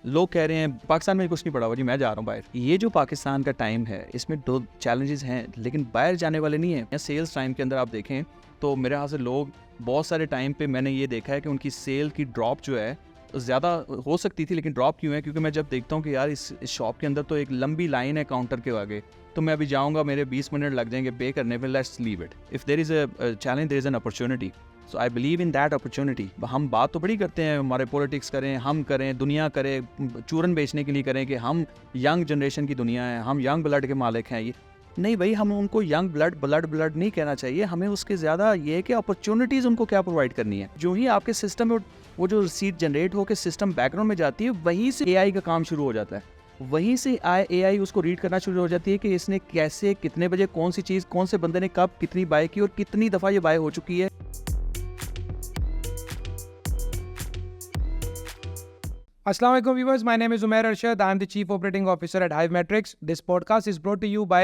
लोग कह रहे हैं पाकिस्तान में कुछ नहीं पड़ा हुआ जी, मैं जा रहा हूँ बाहर। ये जो पाकिस्तान का टाइम है इसमें 2 चैलेंजेस हैं, लेकिन बाहर जाने वाले नहीं है। सेल्स टाइम के अंदर आप देखें तो मेरे यहाँ से लोग बहुत सारे टाइम पे मैंने ये देखा है कि उनकी सेल की ड्रॉप जो है ज़्यादा हो सकती थी, लेकिन ड्रॉप क्यों है? क्योंकि मैं जब देखता हूँ कि यार इस शॉप के अंदर तो एक लंबी लाइन है काउंटर के आगे, तो मैं अभी जाऊँगा, मेरे 20 मिनट लग जाएंगे पे करने पे, let's leave it. If there is a challenge there is an opportunity, so I believe in that opportunity. हम बात तो बड़ी करते हैं, हमारे पॉलिटिक्स करें, हम करें, दुनिया करे, चूरन बेचने के लिए करें कि हम यंग जनरेशन की दुनिया है, हम यंग ब्लड के मालिक हैं। ये नहीं भाई, हम उनको यंग ब्लड नहीं कहना चाहिए, हमें उसके ज़्यादा ये है कि अपॉर्चुनिटीज़ उनको क्या प्रोवाइड करनी है। जो ही आपके सिस्टम में वो जो रिसीट जनरेट होकर सिस्टम बैकग्राउंड में जाती है, वहीं से एआई का काम शुरू हो जाता है, वहीं से एआई उसको रीड करना शुरू हो जाती है कि इसने कैसे, कितने बजे, कौन सी चीज़, कौन से बंदे ने कब कितनी बाय की और कितनी दफ़ा ये बाय हो चुकी है। Assalamu alaikum viewers, my name is Umair Arshad. I am the Chief Operating Officer at Hive Metrics. This podcast is brought to you by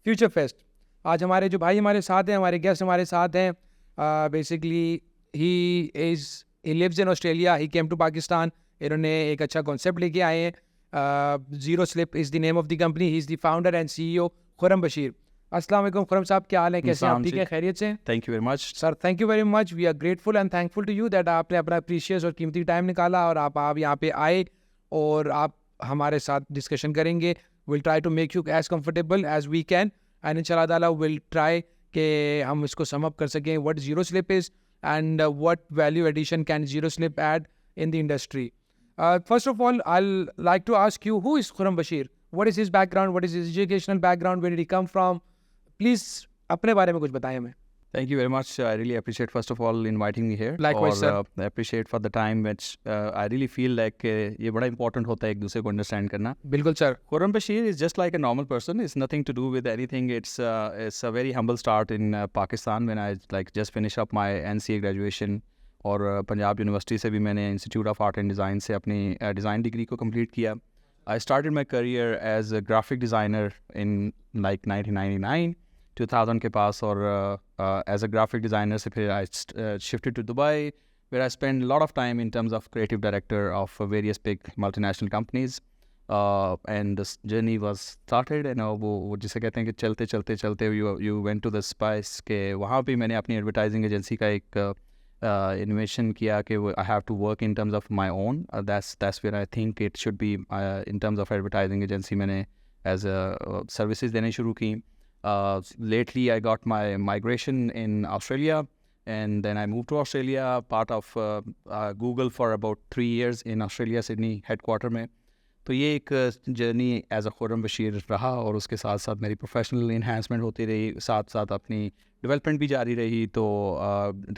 Future Fest. आज हमारे जो भाई हमारे साथ हैं, हमारे गेस्ट हमारे साथ हैं. Basically he lives in Australia. He came to Pakistan. इन्होंने एक अच्छा कॉन्सेप्ट लेके आए हैं. ZeroSlip is the name of the company. He is the founder and CEO. Khurram Bashir. अस्सलाम वालेकुम खुर्रम साहब, क्या हाल है, कैसे हैं आप? ठीक है, खैरियत से? Thank you very much sir, thank you very much. We are grateful and thankful to you that आपने अपना प्रीशियस और कीमती टाइम निकाला और आप यहाँ पे आए और आप हमारे साथ डिस्कशन करेंगे. Will try to make you as comfortable as we can and इंशाल्लाह ताला विल ट्राई कि हम इसको सम अप कर सकें what zero slip is and what value addition can zero slip add in the industry. First of all, I'll like to ask you, who is Khurram Bashir? What is his background? What is his educational background? Where did he come from? Please, अपने बारे में कुछ बताएं हमें. Thank you very much. I really appreciate, first of all, inviting me here. Likewise, sir. I appreciate for the time which I really feel like ये बड़ा important होता है एक दूसरे को understand करना. बिल्कुल sir. Khurram Bashir is just like a normal person. It's nothing to do with anything. It's a very humble start in Pakistan when I like just finished up my NCA graduation. और Punjab university से भी मैंने institute of art and design से अपनी design degree को complete किया. I started my career as a graphic designer in like 1999 2000 के पास, और एज अ ग्राफिक डिज़ाइनर से फिर I shifted to Dubai where I spend lot of time in terms of creative director of various big multinational companies and this journey was started. एंड वो जिसे कहते हैं कि चलते चलते you went to the spice के वहाँ भी मैंने अपनी एडवर्टाइजिंग एजेंसी का एक innovation किया कि I have to work in terms of my own. That's where I think it should be in terms of advertising agency. मैंने as a services देने शुरू की. Lately I got my migration in Australia and then I moved to Australia, part of Google for about 3 years in Australia, Sydney headquarter में. तो ये एक journey as a Khurram Bashir रहा और उसके साथ साथ मेरी प्रोफेशनल इन्हांसमेंट होती रही, साथ साथ अपनी डेवलपमेंट भी जारी रही. तो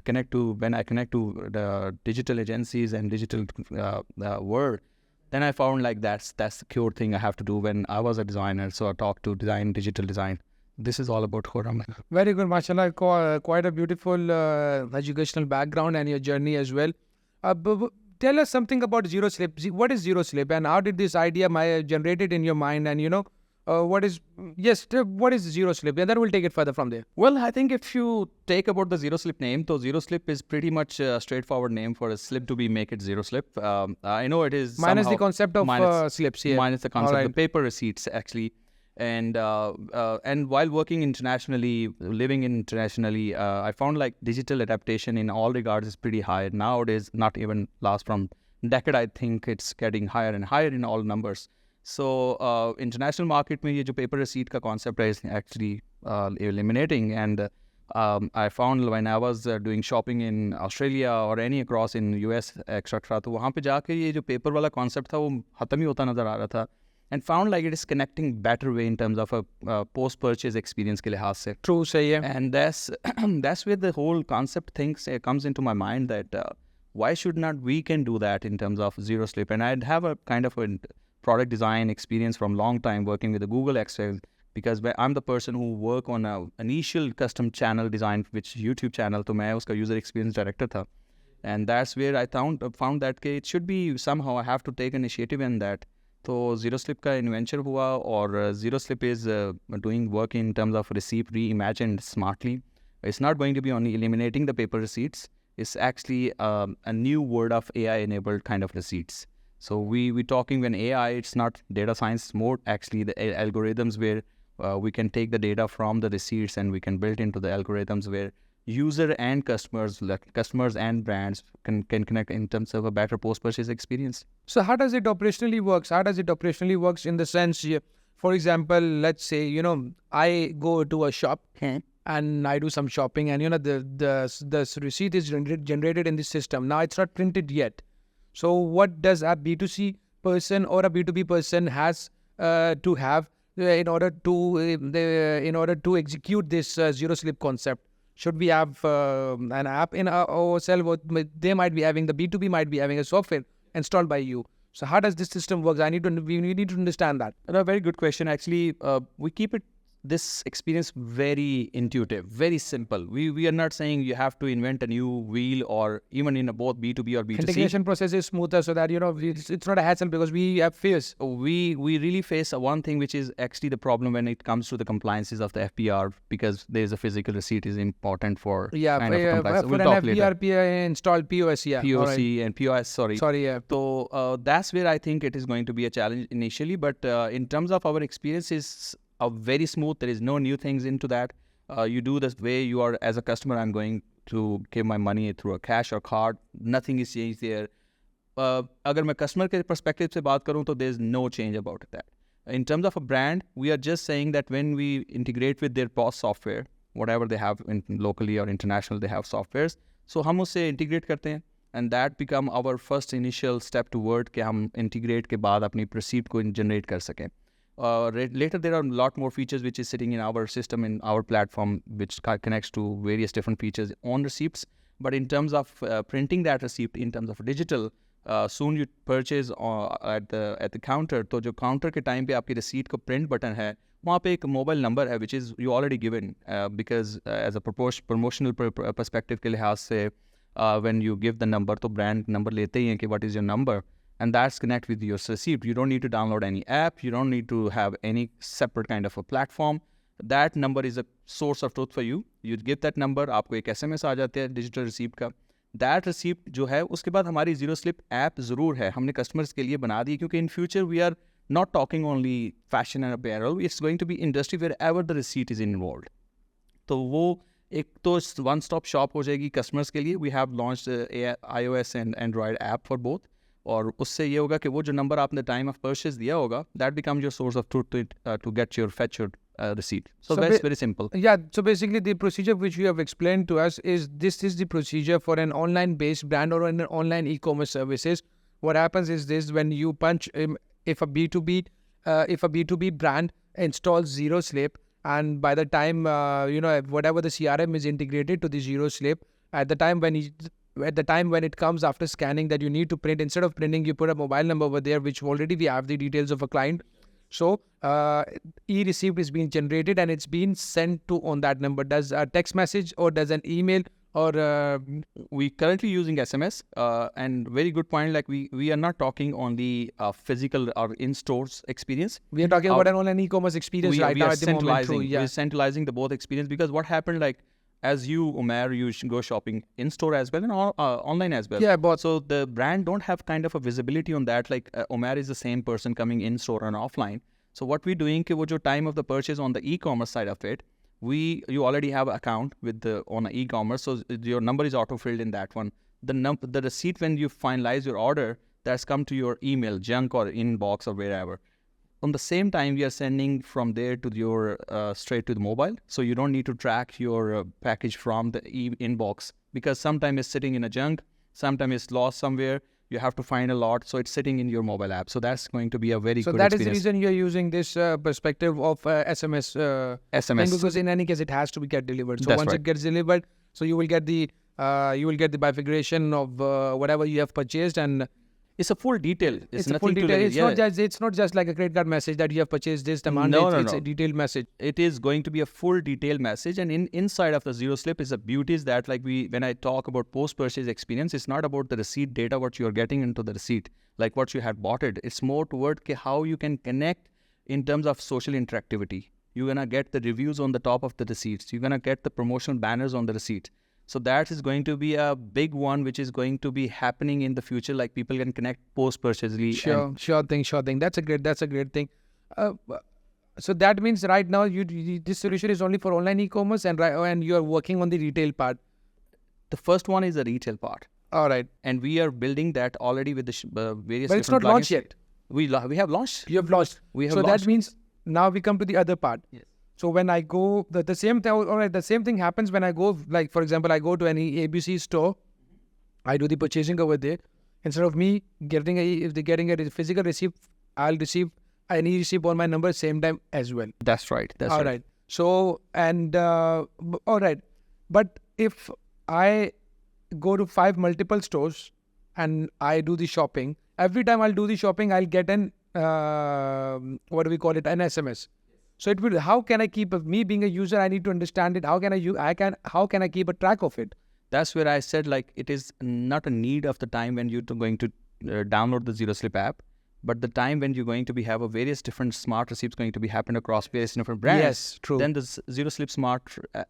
when I connect to the digital agencies and digital world, then I found like that's the core thing I have to do when I was a designer. So I talked to digital design. This is all about Khurram. Very good, mashallah. Quite a beautiful educational background and your journey as well. Tell us something about ZeroSlip. What is ZeroSlip and how did this idea generated in your mind? And what is ZeroSlip? And then we'll take it further from there. Well, I think if you take about the ZeroSlip name, so ZeroSlip is pretty much a straightforward name for a slip to be make it ZeroSlip. I know it is minus the concept of slips here. Minus the concept of paper receipts actually. And while working internationally, living internationally, I found like digital adaptation in all regards is pretty high nowadays. Not even last from decade, I think it's getting higher and higher in all numbers. So international market में ये जो paper receipt का concept is actually eliminating. And I found when I was doing shopping in Australia or any across in US etc. तो वहाँ पे जाके ये जो paper वाला concept था वो ख़त्म ही होता नज़र आ रहा था. And found like it is connecting better way in terms of a post-purchase experience के लिहाज से. True, सही है. And that's where the whole concept things comes into my mind that why should not we can do that in terms of ZeroSlip. And I'd have a kind of a product design experience from long time working with the Google Excel, because I'm the person who work on a initial custom channel design which YouTube channel, तो मैं उसका user experience director था. And that's where I found that it should be somehow I have to take initiative in that. तो ZeroSlip का इन्वेंचर हुआ और ZeroSlip is doing work in terms of receipt reimagined smartly. It's not going to be only eliminating the paper receipts. It's actually a new world of AI enabled kind of receipts. So we talking when AI, it's not data science, more actually the algorithms where we can take the data from the receipts and we can build into the algorithms where user and customers, like customers and brands can connect in terms of a better post-purchase experience. So how does it operationally works? How does it operationally works in the sense, for example, let's say, I go to a shop and I do some shopping, and the receipt is generated in the system. Now it's not printed yet. So what does a B2C person or a B2B person has to have in order to execute this ZeroSlip concept? Should we have an app in ourselves, or they might be having, the B2B might be having a software installed by you? So how does this system work? We need to understand that. A very good question. Actually, we keep this experience very intuitive, very simple. We are not saying you have to invent a new wheel, or even in both B2B or B2C. Integration process is smoother so that, it's not a hassle, because we have fears. We really face one thing, which is actually the problem when it comes to the compliances of the FPR, because there's a physical receipt is important for kind of compliance. For an FPR installed POS, POC and POS, sorry. So that's where I think it is going to be a challenge initially, but in terms of our experience is very smooth. There is no new things into that. You do this way you are as a customer. I'm going to give my money through a cash or card. Nothing is changed there. अगर मैं customer के perspective से बात करूँ तो there's no change about that. In terms of a brand, we are just saying that when we integrate with their POS software, whatever they have locally or international, they have softwares. So हम उससे integrate करते हैं, and that become our first initial step toward कि हम integrate के बाद अपनी receipt को generate कर सकें. Later, there are a lot more features which is sitting in our system, in our platform, which connects to various different features on receipts. But in terms of printing that receipt, in terms of digital, soon you purchase at the counter. तो जो counter के time पे आपकी receipt को print button है, वहाँ पे एक mobile number है, which is you already given, because as a promotional perspective के लिहाज से, when you give the number, तो brand number लेते ही हैं कि what is your number. And that's connect with your receipt. You don't need to download any app. You don't need to have any separate kind of a platform. That number is a source of truth for you. You give that number, आपको एक SMS आ जाते हैं digital receipt का. That receipt जो है, उसके बाद हमारी ZeroSlip app ज़रूर है. हमने customers के लिए बना दी, क्योंकि in future we are not talking only fashion and apparel. It's going to be industry wherever the receipt is involved. तो वो एक तो one stop shop हो जाएगी customers के लिए. We have launched iOS and Android app for both. और उससे ये होगा कि वो जो नंबर आपने टाइम ऑफ परचेज दिया होगा, that becomes your source of truth to get your fetch your receipt. So that's very simple. Yeah, so basically the procedure which you have explained to us is the procedure for an online based brand or an online e-commerce services. What happens is this: when you punch, if a B2B brand installs ZeroSlip, and by the time whatever the CRM is integrated to the ZeroSlip, at the time when it comes after scanning that you need to print, instead of printing, you put a mobile number over there, which already we have the details of a client. So e-receipt is being generated and it's being sent to on that number. Does a text message or does an email or we currently using SMS, and very good point, like we are not talking on the physical or in-stores experience. We are talking about an online e-commerce experience right now at the moment. We're centralizing the both experience, because what happened, like, as you, Umair, you should go shopping in-store as well and online as well. Yeah, but so the brand don't have kind of a visibility on that. Like Umair is the same person coming in-store and offline. So what we're doing, कि वो जो time of the purchase on the e-commerce side of it, you already have an account with on e-commerce, so your number is auto-filled in that one. The receipt, when you finalize your order, that's come to your email, junk or inbox or wherever. On the same time, we are sending from there to your straight to the mobile. So you don't need to track your package from the inbox, because sometimes it's sitting in a junk, sometimes it's lost somewhere. You have to find a lot, so it's sitting in your mobile app. So that's going to be a very good experience. So that is the reason you're using this perspective of SMS. SMS, because in any case, it has to get delivered. So once it gets delivered, so you will get the bifurcation of whatever you have purchased, and it's a full detail. It's a full detail. It's not just like a credit card message that you have purchased this amount. It's a detailed message. It is going to be a full detailed message. And inside of the ZeroSlip is a beauty is that, like, when I talk about post-purchase experience, it's not about the receipt data, what you are getting into the receipt, like what you had bought it. It's more toward how you can connect in terms of social interactivity. You're going to get the reviews on the top of the receipts. You're going to get the promotional banners on the receipt. So that is going to be a big one, which is going to be happening in the future. Like people can connect post-purchasely. Sure thing. That's a great thing. So that means right now this solution is only for online e-commerce, and you are working on the retail part. The first one is the retail part. All right. And we are building that already with the various. But it's not plugins. launched yet. We have launched. You have launched. We have so launched. That means now we come to the other part. Yes. So when I go, the same thing. All right, the same thing happens when I go. Like for example, I go to any ABC store. I do the purchasing over there. Instead of me getting a physical receipt, I'll receive an e-receipt on my number same time as well. That's right. That's all right. So all right, but if I go to 5 multiple stores and I do the shopping, every time I'll do the shopping, I'll get an an SMS. So it will. How can I keep me being a user? I need to understand it. How can I keep a track of it? That's where I said, like, it is not a need of the time when you're going to download the ZeroSlip app, but the time when you're going to have a various different smart receipts going to be happen across various different brands. Yes, true. Then the ZeroSlip smart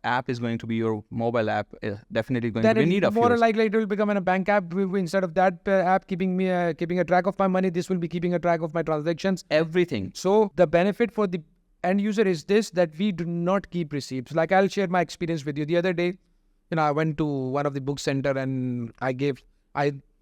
app is going to be your mobile app. Definitely going to be need of yours. More likely it will become a bank app. Instead of that app keeping a track of my money, this will be keeping a track of my transactions. Everything. So the benefit for the end user is this, that we do not keep receipts. Like I'll share my experience with you. The other day, I went to one of the book center and I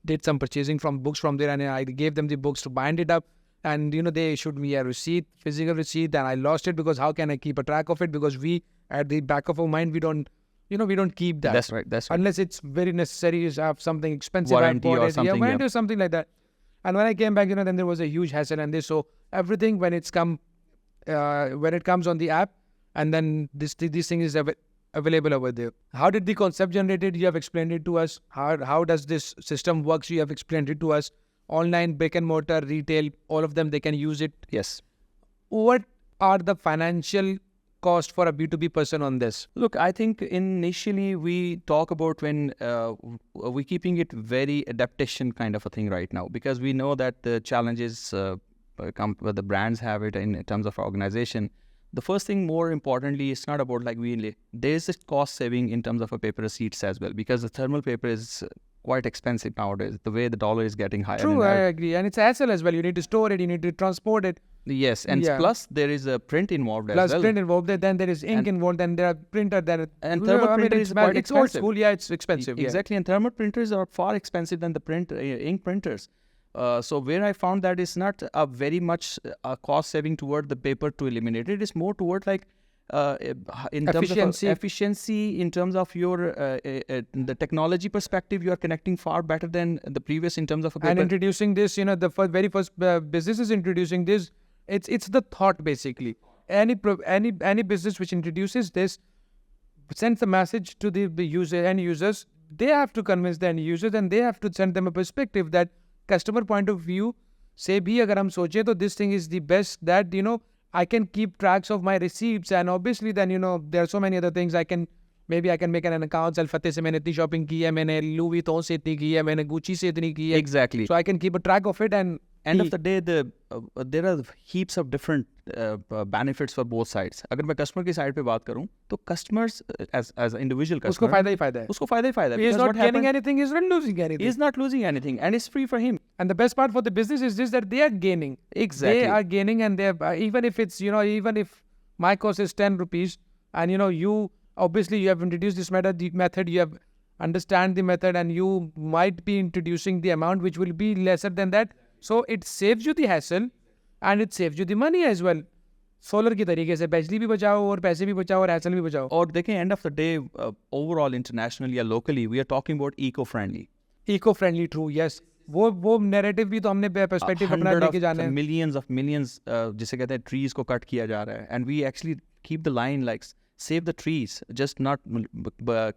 did some purchasing from books from there, and I gave them the books to bind it up, and they issued me a physical receipt, and I lost it because how can I keep a track of it? Because we, at the back of our mind, we don't keep that. That's right. Unless it's very necessary, you have something expensive, warranty or something, or something like that. And when I came back, then there was a huge hassle, and so everything when it comes on the app, and then this thing is available over there. How did the concept generated? You have explained it to us. How does this system works? You have explained it to us. Online, brick and mortar, retail, all of them, they can use it. Yes. What are the financial cost for a B2B person on this? Look, I think initially we talk about when we're keeping it very adaptation kind of a thing right now, because we know that the challenges the brands have it in terms of organization. The first thing, more importantly, it's not about there's a cost saving in terms of a paper receipts as well, because the thermal paper is quite expensive nowadays, the way the dollar is getting higher. True, I agree. And it's a hassle as well. You need to store it, you need to transport it. Yes, and plus there is a print involved as well. Print involved, then there is ink involved, then there are printer, and thermal printer is quite expensive. It's old school, it's expensive. Exactly, and thermal printers are far expensive than the ink printers. So where I found that it's not a very much cost saving toward the paper to eliminate it. It's more toward in terms of efficiency, in terms of your the technology perspective, you are connecting far better than the previous in terms of a paper. And introducing this, the very first business is introducing this. It's the thought basically. Any business which introduces this sends the message to the end users. They have to convince the end users, and they have to send them a perspective that customer point of view से भी अगर हम सोचें तो this thing is the best, that I can keep tracks of my receipts, and obviously then there are so many other things I can make an account. Al-Fateh से मैंने इतनी shopping की है, मैंने Louis Vuitton से इतनी की है, मैंने Gucci से इतनी की है. Exactly. So I can keep a track of it, and end of the day there are heaps of different benefits for both sides. अगर मैं customer की side पे बात करूँ तो customers as individual customer उसको फायदा ही फायदा है. उसको फायदा ही फायदा है. He is not gaining anything, he is not losing anything. He is not losing anything, and it's free for him. And the best part for the business is this, that they are gaining. Exactly. They are gaining, and they are, even if it's even if my cost is 10 rupees, and you obviously you have introduced this method, you have understand the method, and you might be introducing the amount which will be lesser than that. So it saves you the hassle, and it saves you the money as well. Solar की तरीके से बिजली भी बचाओ और पैसे भी बचाओ और हैसल भी बचाओ. और देखें, end of the day, overall internationally or locally, we are talking about eco-friendly. Eco-friendly, true, yes. वो narrative भी तो हमने perspective अपना लेके जाना है. Millions of millions, जिसे कहते हैं trees को cut किया जा रहा है, and we actually keep the line like save the trees, just not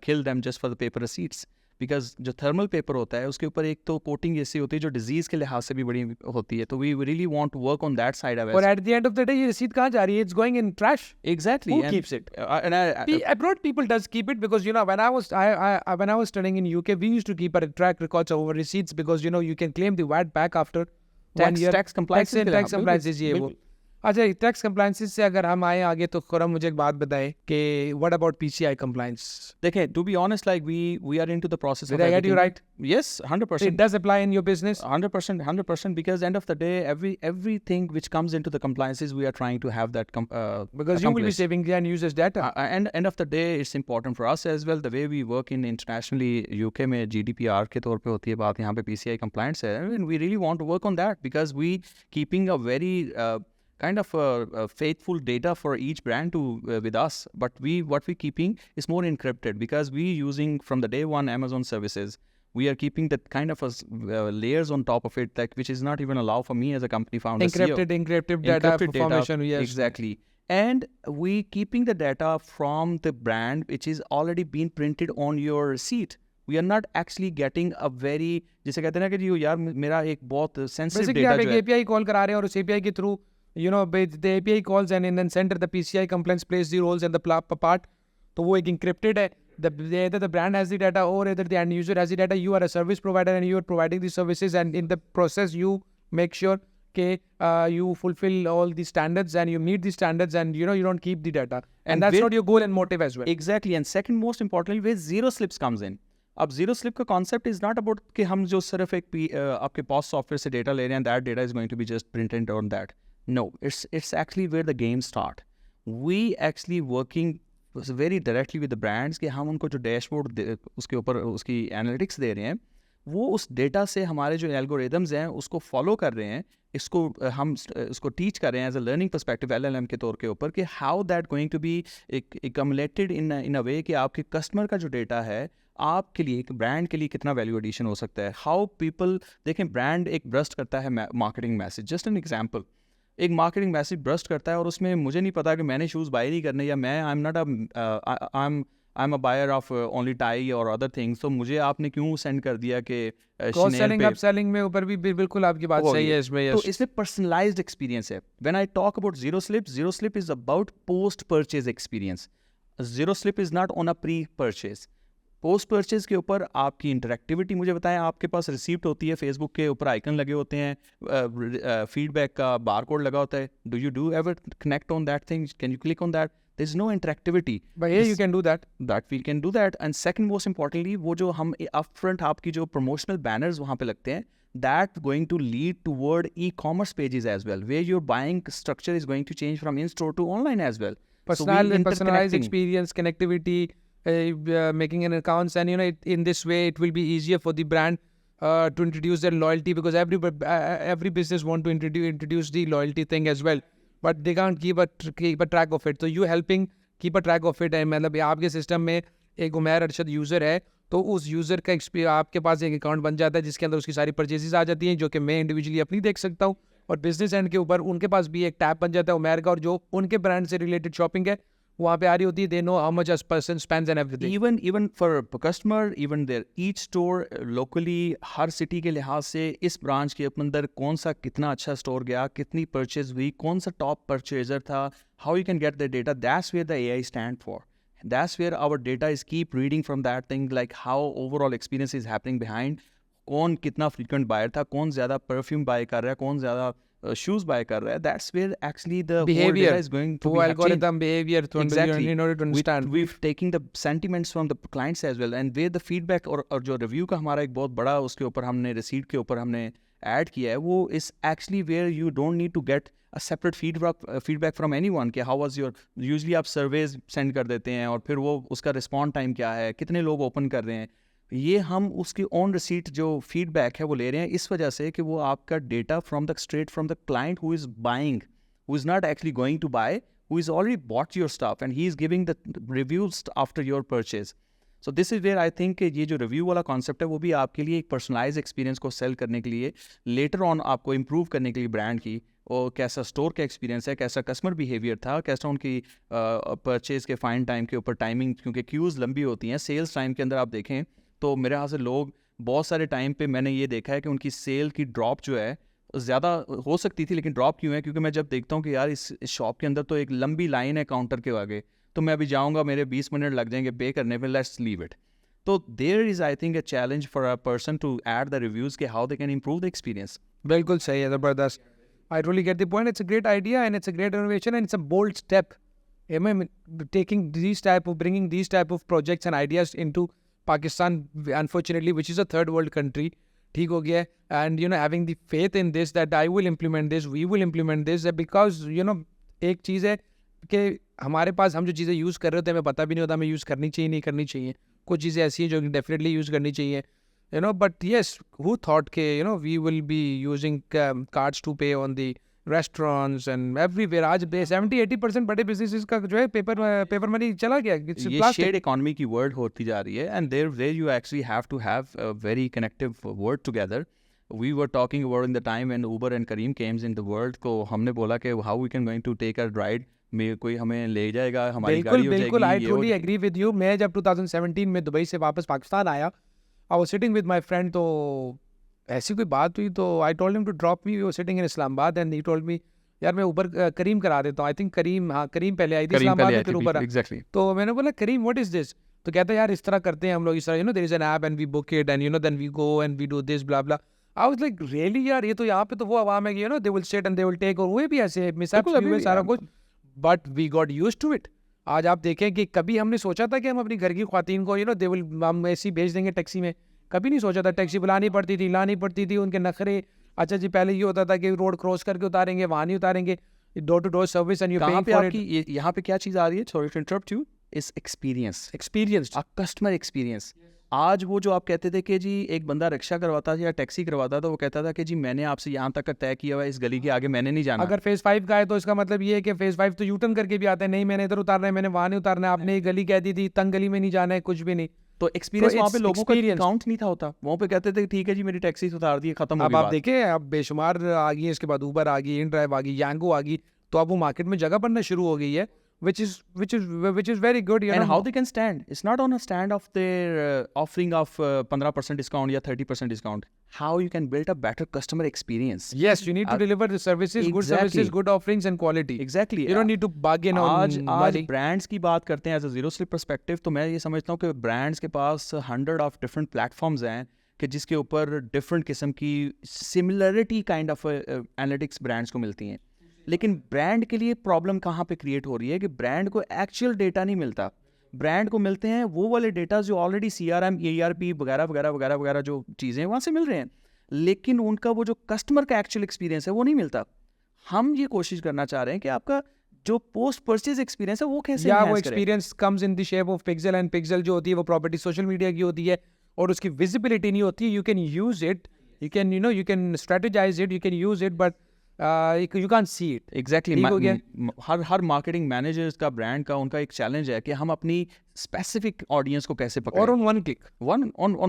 kill them just for the paper receipts. Because जो thermal paper होता है उसके ऊपर एक तो coating ऐसी होती है जो disease के लिहाज से भी बड़ी होती है, तो we really want to work on that side of it. But at the end of the day, ये receipt कहाँ जा रही है? It's going in trash. Exactly. Who keeps it? Abroad people does keep it, because when I was studying in UK, we used to keep our track records over receipts, because you can claim the VAT back after 1 year. Tax compliance. Tax compliance is ये वो. अच्छा, tax compliances से अगर हम आए आगे तो खुरम मुझे एक बात बताएं कि व्हाट अबाउट पीसीआई कंप्लायंस? देखें, to be honest, like we are into the process Did of I get you everything. right? Yes, So it 100%. does apply in your business? 100%, 100%, because end of the day, everything which comes into the compliances, we are trying to have that Because you will be accomplished. saving the end users data. And end of the day, it's important for us as well. The way we work in internationally, UK में GDPR के तौर पे होती है बात, यहाँ पे PCI compliance है, and we really want to work on that because we keeping a very kind of faithful data for each brand to with us. But what we keeping is more encrypted because we using from the day one Amazon services. We are keeping that kind of layers on top of it, like which is not even allowed for me as a company founder. CEO. Encrypted data formation, yes. Exactly. And we keeping the data from the brand which is already been printed on your receipt. We are not actually getting a very, जैसे कहते हैं ना कि जी यार मेरा एक बहुत sensitive Basically data आप जो एक है, API कॉल करा रहे हैं और उस API के through the API calls and then center the PCI compliance plays the roles and the part, तो वो एक encrypted है. Either the brand has the data or either the end user has the data. You are a service provider and you are providing the services, and in the process you make sure you fulfill all the standards and you meet the standards, and you don't keep the data, and that's not your goal and motive as well. Exactly. And second most importantly, where zero slips comes in. अब zero slip का concept is not about कि हम जो सिर्फ एक आपके पास software से data ले रहे हैं, that data is going to be just printed on that. No, it's actually where the game start. We actually working very directly with the brands कि हम उनको जो डैशबोर्ड उसके ऊपर उसकी एनालिटिक्स दे रहे हैं, वो उस डेटा से हमारे जो एल्गोरिदम्स हैं उसको फॉलो कर रहे हैं. इसको हम उसको टीच कर रहे हैं as a learning perspective LLM के तौर के ऊपर कि how that going to be accumulated in a way कि आपके कस्टमर का जो डेटा है आपके लिए, एक ब्रांड के लिए कितना वैल्यू एडिशन हो सकता है. हाउ पीपल, देखें ब्रांड एक ब्रस्ट करता है marketing message, just an example. एक मार्केटिंग मैसेज ब्रस्ट करता है और उसमें मुझे नहीं पता कि मैंने शूज़ बाय नहीं करने, या मैं I am a buyer of only tie और अदर थिंग्स, तो मुझे आपने क्यों सेंड कर दिया कि क्रॉस सेलिंग अप सेलिंग में ऊपर भी बिल्कुल आपकी बात सही है इसमें. तो इसमें पर्सनलाइज्ड एक्सपीरियंस है. When I talk about zero slip is about post purchase experience. Zero slip is not on a pre purchase. Post purchase के ऊपर आपकी इंटरेक्टिविटी, मुझे बताएं, आपके पास रिसीप्ट होती है, फेसबुक के ऊपर आइकन लगे होते हैं, फीडबैक का बार कोड लगा होता है. Do you ever connect on that thing? Can you click on that? There is no interactivity. But here you can do that. We can do that. And second most importantly, वो जो हम up front आपकी जो promotional banners वहाँ पे लगते हैं, that going to lead toward e-commerce pages as well, where your buying structure is going to change from in-store to online as well. Personalized experience, connectivity, making an accounts, and in this way it will be easier for the brand to introduce their loyalty, because every business want to introduce the loyalty thing as well, but they can't keep a track of it. So you helping keep a track of it. And मतलब आपके system में एक Umair Arshad user है, तो उस user का आपके पास एक अकाउंट बन जाता है जिसके अंदर उसकी सारी परचेजेस आ जाती हैं, जो कि मैं इंडिविजुअली अपनी देख सकता हूँ, और बिजनेस एंड के ऊपर उनके पास भी एक टैब बन जाता है उमैर का, और जो उनके ब्रांड से रिलेटेड शॉपिंग है वहाँ पे आ रही होती है. They know how much a person spends and everything. Even for customer, even their each store locally, her city के लिहाज से इस ब्रांच के अंदर कौन सा कितना अच्छा स्टोर गया, कितनी परचेज हुई, कौन सा टॉप परचेजर था, how you can get the data. That's where the AI stand for. That's where our data is keep reading from that thing, like how overall experience is happening behind. कौन कितना frequent buyer था, कौन ज़्यादा perfume buy कर रहा है, कौन ज़्यादा shoes buy कर रहा है. That's where actually the whole data is going to be algorithm behavior exactly in order to understand. We've taking the sentiments from the clients as well, and where the feedback और जो review का हमारा एक बहुत बड़ा उसके ऊपर हमने receipt के ऊपर हमने ऐड किया है, वो is actually where you don't need to get a separate feedback from anyone कि how was your, usually आप surveys send कर देते हैं और फिर वो उसका response time क्या है, कितने लोग open कर रहे हैं. ये हम उसकी ऑन रिसीट जो फीडबैक है वो ले रहे हैं इस वजह से कि वो आपका data straight from the client who is buying, who is not actually going to buy, who is already bought your stuff and he is giving the reviews after your purchase. So this is where I think ये जो review वाला concept है वो भी आपके लिए एक personalise experience को सेल करने के लिए, लेटर ऑन आपको इम्प्रूव करने के लिए ब्रांड की, और कैसा स्टोर का एक्सपीरियंस है, कैसा कस्टमर बिहेवियर था, कैसा उनकी परचेज के फाइन टाइम के ऊपर टाइमिंग, क्योंकि क्यूज़ लंबी होती हैं. सेल्स टाइम के अंदर आप देखें तो मेरे यहाँ से लोग बहुत सारे टाइम पे मैंने ये देखा है कि उनकी सेल की ड्रॉप जो है ज़्यादा हो सकती थी, लेकिन ड्रॉप क्यों है? क्योंकि मैं जब देखता हूँ कि यार इस शॉप के अंदर तो एक लंबी लाइन है काउंटर के आगे, तो मैं अभी जाऊँगा, मेरे 20 मिनट लग जाएंगे पे करने पे, लेट्स लीव इट. तो there is I think a challenge for a person to add the reviews के how they can improve the experience. बिल्कुल सही है, ज़बरदस्त. I totally get the point. It's a great idea and it's a great innovation and it's a bold step. Taking bringing these type of projects and ideas into Pakistan, unfortunately, which is a third world country. ठीक हो गया, and having the faith in this that I will implement this, we will implement this, because एक चीज़ है कि हमारे पास हम जो चीज़ें यूज़ कर रहे होते हैं हमें पता भी नहीं होता हमें यूज़ करनी चाहिए नहीं करनी चाहिए. कुछ चीज़ें ऐसी हैं जो डेफिनेटली यूज़ करनी चाहिए. But yes, who thought के we will be using cards to pay on the restaurants and everywhere. आज 70-80% बड़े businesses का जो है paper money चला गया. ये shared economy की word होती जा रही है, and there you actually have to have a very connective word together. We were talking about in the time when Uber and Kareem came in the world, तो हमने बोला कि how we can going to take a ride, में कोई हमें ले जाएगा, हमारी गाड़ी हो जाएगी. बिल्कुल, I totally agree with you. मैं जब 2017 में दुबई से वापस पाकिस्तान आया, I was sitting with my friend, तो ऐसी कोई बात हुई तो I told him to drop me. We were sitting in Islamabad and he told me, यार मैं ऊबर करीम करा देता हूँ. I think करीम पहले आई थी इस्लामाबाद में, फिर ऊबर. Exactly. तो मैंने बोला करीम what is this? तो कहता है यार इस तरह करते हैं हम लोग, इस तरह there is an app and we book it and then we go and we do this blah blah. I was like really यार ये तो यहाँ पे तो वो आवाम है they will sit and they will take, और हुए भी ऐसे मिसहैप्स हुए सारा कुछ, but we got used to it. आज आप देखें कि कभी हमने सोचा था कि हम अपनी घर की ख्वातीन को they will हम ऐसी भेज देंगे टैक्सी में, कभी नहीं सोचा था. टैक्सी बुलानी पड़ती थी, लानी पड़ती थी, उनके नखरे. अच्छा जी पहले ये होता था कि रोड क्रॉस करके उतारेंगे, वहाँ नहीं उतारेंगे. Door to door service and you paying for it. यहाँ पे क्या चीज़ आ रही है, sorry to interrupt you, is experience, customer experience. आज वो जो आप कहते थे कि जी एक बंदा रिक्शा करवाता था या टैक्सी करवाता था, वो कहता था कि जी मैंने आपसे यहाँ तक का तय किया हुआ है, इस गली के आगे मैंने नहीं जाना. अगर फेज 5 का है तो इसका मतलब ये है कि फेज 5 तो यू टर्न करके भी आता है, नहीं मैंने इधर उतारना है, मैंने वहाँ नहीं उतारना है, आपने एक गली कह दी थी, तंग गली में नहीं जाना है, कुछ भी नहीं. तो एक्सपीरियंस वहाँ पे लोगों का काउंट नहीं था होता. वहाँ पे कहते थे ठीक है जी मेरी टैक्सी उतार दी, खत्म हो गई. अब आप देखें अब बेशुमार आ गई है, इसके बाद ऊबर आ गई, इन ड्राइव आ गई, यांगो आ गई, तो अब वो मार्केट में जगह बनना शुरू हो गई है, which is very good. And how they can stand? It's not on a stand of their offering of 15% discount or 30% discount. How you can build a better customer experience? Yes, you need to deliver the services, good services, good offerings and quality. Exactly. You don't need to bargain on money. आज brands की बात करते हैं as a ZeroSlip perspective, तो मैं ये समझता हूँ कि brands के पास 100 of different platforms हैं कि जिसके ऊपर different किस्म की similarity kind of analytics brands को मिलती हैं. लेकिन ब्रांड के लिए प्रॉब्लम कहाँ पे क्रिएट हो रही है कि ब्रांड को एक्चुअल डेटा नहीं मिलता. ब्रांड को मिलते हैं वो वाले डेटा जो ऑलरेडी CRM, ERP वगैरह वगैरह वगैरह वगैरह जो चीज़ें वहाँ से मिल रहे हैं, लेकिन उनका वो जो कस्टमर का एक्चुअल एक्सपीरियंस है वो नहीं मिलता. हम ये कोशिश करना चाह रहे हैं कि आपका जो पोस्ट परचेज एक्सपीरियंस है वो कैसे वो experience comes in the shape of pixel, and pixel जो होती है वो प्रॉपर्टी सोशल मीडिया की होती है और उसकी विजिबिलिटी नहीं होती. You can use it, you can strategise it, you can use it, but you can't see it. Exactly. Her marketing managers का ब्रांड का उनका एक चैलेंज है कि हम अपनी स्पेसिफिक ऑडियंस को कैसे पकड़ें. और on